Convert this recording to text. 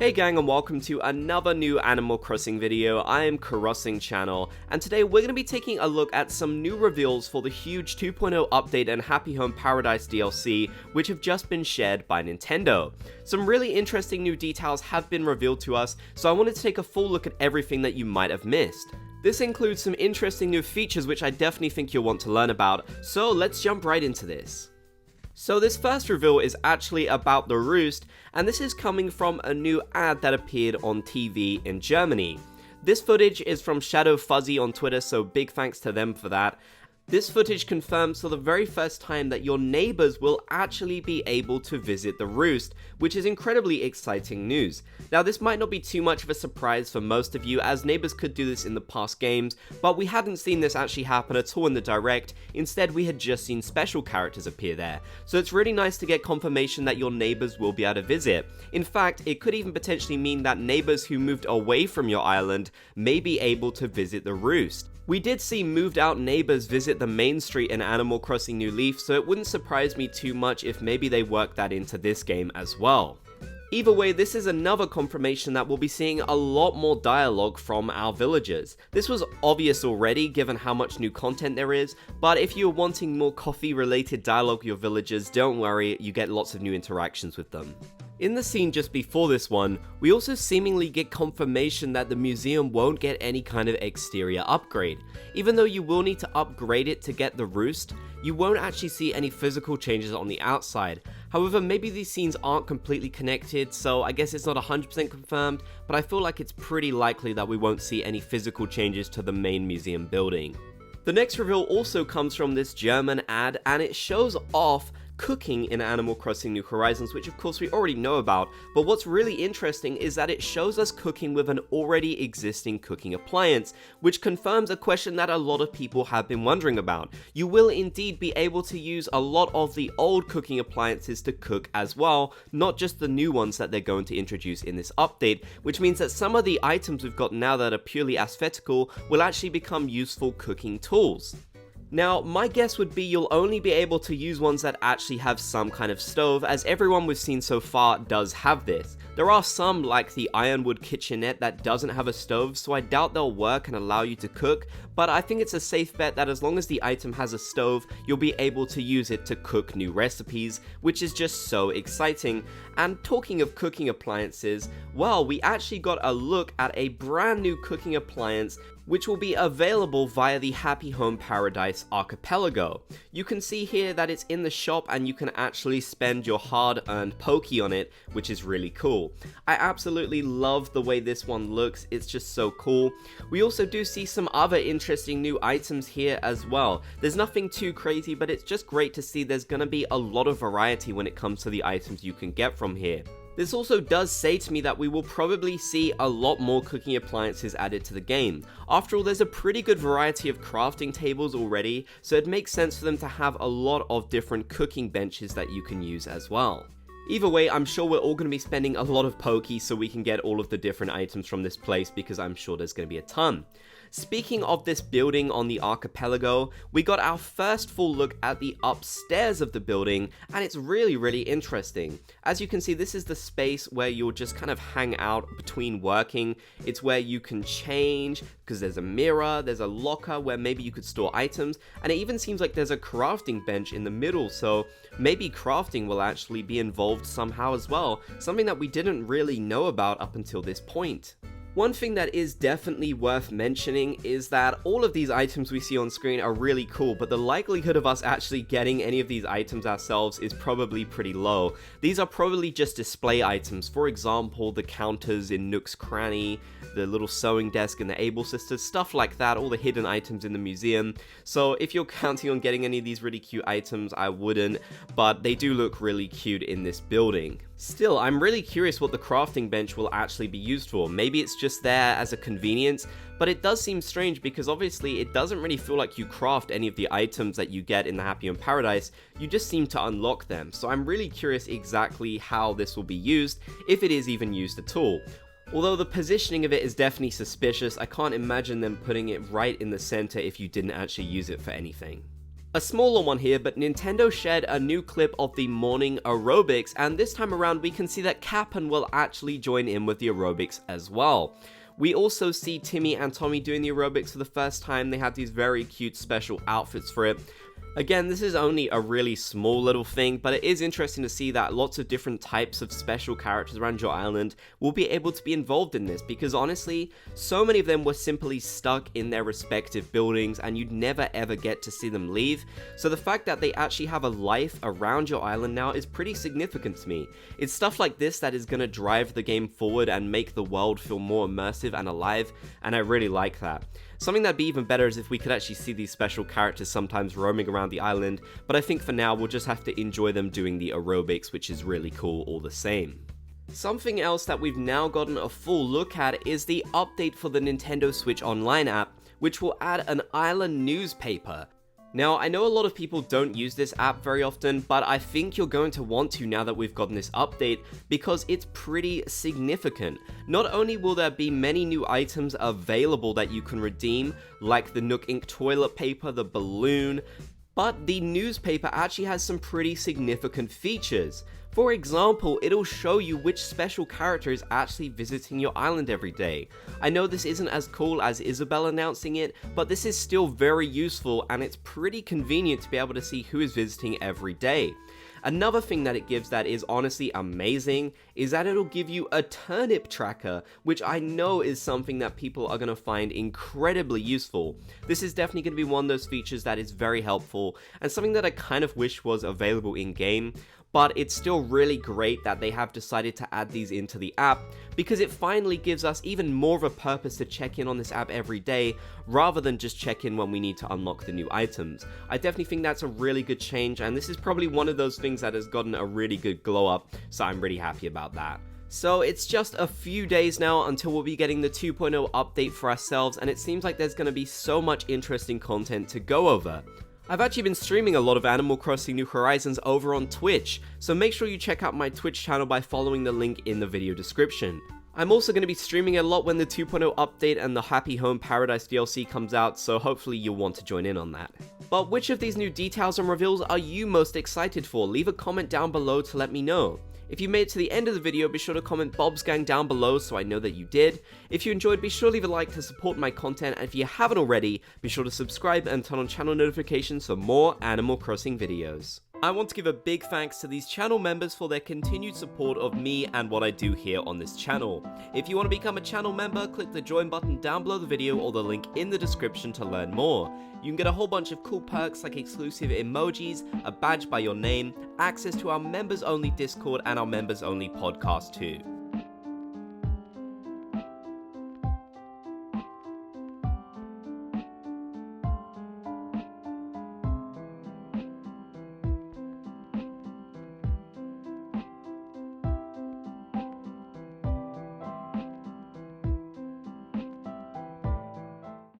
Hey gang, and welcome to another new Animal Crossing video. I am Crossing Channel, and today we're going to be taking a look at some new reveals for the huge 2.0 update and Happy Home Paradise DLC, which have just been shared by Nintendo. Some really interesting new details have been revealed to us, so I wanted to take a full look at everything that you might have missed. This includes some interesting new features which I definitely think you'll want to learn about, so let's jump right into this. So this first reveal is actually about the Roost, and this is coming from a new ad that appeared on TV in Germany. This footage is from Shadow Fuzzy on Twitter, so big thanks to them for that. This footage confirms for the very first time that your neighbors will actually be able to visit the Roost, which is incredibly exciting news. Now this might not be too much of a surprise for most of you, as neighbors could do this in the past games, but we hadn't seen this actually happen at all in the direct. Instead, we had just seen special characters appear there. So it's really nice to get confirmation that your neighbors will be able to visit. In fact, it could even potentially mean that neighbors who moved away from your island may be able to visit the Roost. We did see moved out neighbors visit the main street in Animal Crossing New Leaf, so it wouldn't surprise me too much if maybe they work that into this game as well. Either way, this is another confirmation that we'll be seeing a lot more dialogue from our villagers. This was obvious already given how much new content there is, but if you're wanting more coffee related dialogue with your villagers, don't worry, you get lots of new interactions with them. In the scene just before this one, we also seemingly get confirmation that the museum won't get any kind of exterior upgrade. Even though you will need to upgrade it to get the Roost, you won't actually see any physical changes on the outside. However, maybe these scenes aren't completely connected, so I guess it's not 100% confirmed, but I feel like it's pretty likely that we won't see any physical changes to the main museum building. The next reveal also comes from this German ad, and it shows off cooking in Animal Crossing New Horizons, which of course we already know about, but what's really interesting is that it shows us cooking with an already existing cooking appliance, which confirms a question that a lot of people have been wondering about. You will indeed be able to use a lot of the old cooking appliances to cook as well, not just the new ones that they're going to introduce in this update, which means that some of the items we've got now that are purely aesthetical will actually become useful cooking tools. Now, my guess would be you'll only be able to use ones that actually have some kind of stove, as everyone we've seen so far does have this. There are some, like the Ironwood Kitchenette, that doesn't have a stove, so I doubt they'll work and allow you to cook, but I think it's a safe bet that as long as the item has a stove, you'll be able to use it to cook new recipes, which is just so exciting. And talking of cooking appliances, well, we actually got a look at a brand new cooking appliance which will be available via the Happy Home Paradise Archipelago. You can see here that it's in the shop and you can actually spend your hard-earned Poke on it, which is really cool. I absolutely love the way this one looks, it's just so cool. We also do see some other interesting new items here as well. There's nothing too crazy, but it's just great to see there's gonna be a lot of variety when it comes to the items you can get from here. This also does say to me that we will probably see a lot more cooking appliances added to the game. After all, there's a pretty good variety of crafting tables already, so it makes sense for them to have a lot of different cooking benches that you can use as well. Either way, I'm sure we're all going to be spending a lot of Poke so we can get all of the different items from this place, because I'm sure there's going to be a ton. Speaking of this building on the archipelago, we got our first full look at the upstairs of the building, and it's really interesting. As you can see, this is the space where you'll just kind of hang out between working. It's where you can change, because there's a mirror, there's a locker where maybe you could store items, and it even seems like there's a crafting bench in the middle, so maybe crafting will actually be involved somehow as well, something that we didn't really know about up until this point. One thing that is definitely worth mentioning is that all of these items we see on screen are really cool, but the likelihood of us actually getting any of these items ourselves is probably pretty low. These are probably just display items, for example, the counters in Nook's Cranny, the little sewing desk in the Able Sisters, stuff like that, all the hidden items in the museum. So if you're counting on getting any of these really cute items, I wouldn't, but they do look really cute in this building. Still, I'm really curious what the crafting bench will actually be used for. Maybe it's just there as a convenience, but it does seem strange because obviously it doesn't really feel like you craft any of the items that you get in the Happy Home Paradise, you just seem to unlock them. So I'm really curious exactly how this will be used, if it is even used at all. Although the positioning of it is definitely suspicious, I can't imagine them putting it right in the center if you didn't actually use it for anything. A smaller one here, but Nintendo shared a new clip of the morning aerobics, and this time around we can see that Kapp'n will actually join in with the aerobics as well. We also see Timmy and Tommy doing the aerobics for the first time. They have these very cute special outfits for it. Again, this is only a really small little thing, but it is interesting to see that lots of different types of special characters around your island will be able to be involved in this, because honestly, so many of them were simply stuck in their respective buildings and you'd never ever get to see them leave. So the fact that they actually have a life around your island now is pretty significant to me. It's stuff like this that is going to drive the game forward and make the world feel more immersive and alive, and I really like that. Something that'd be even better is if we could actually see these special characters sometimes roaming around the island, but I think for now we'll just have to enjoy them doing the aerobics, which is really cool all the same. Something else that we've now gotten a full look at is the update for the Nintendo Switch Online app, which will add an island newspaper. Now, I know a lot of people don't use this app very often, but I think you're going to want to now that we've gotten this update, because it's pretty significant. Not only will there be many new items available that you can redeem, like the Nook Ink toilet paper, the balloon, but the newspaper actually has some pretty significant features. For example, it'll show you which special character is actually visiting your island every day. I know this isn't as cool as Isabelle announcing it, but this is still very useful and it's pretty convenient to be able to see who is visiting every day. Another thing that it gives that is honestly amazing is that it'll give you a turnip tracker, which I know is something that people are going to find incredibly useful. This is definitely going to be one of those features that is very helpful and something that I kind of wish was available in game. But it's still really great that they have decided to add these into the app, because it finally gives us even more of a purpose to check in on this app every day, rather than just check in when we need to unlock the new items. I definitely think that's a really good change, and this is probably one of those things that has gotten a really good glow up, so I'm really happy about that. So it's just a few days now until we'll be getting the 2.0 update for ourselves, and it seems like there's going to be so much interesting content to go over. I've actually been streaming a lot of Animal Crossing New Horizons over on Twitch, so make sure you check out my Twitch channel by following the link in the video description. I'm also going to be streaming a lot when the 2.0 update and the Happy Home Paradise DLC comes out, so hopefully you'll want to join in on that. But which of these new details and reveals are you most excited for? Leave a comment down below to let me know. If you made it to the end of the video, be sure to comment Bob's Gang down below so I know that you did. If you enjoyed, be sure to leave a like to support my content, and if you haven't already, be sure to subscribe and turn on channel notifications for more Animal Crossing videos. I want to give a big thanks to these channel members for their continued support of me and what I do here on this channel. If you want to become a channel member, click the join button down below the video or the link in the description to learn more. You can get a whole bunch of cool perks like exclusive emojis, a badge by your name, access to our members only Discord and our members only podcast too.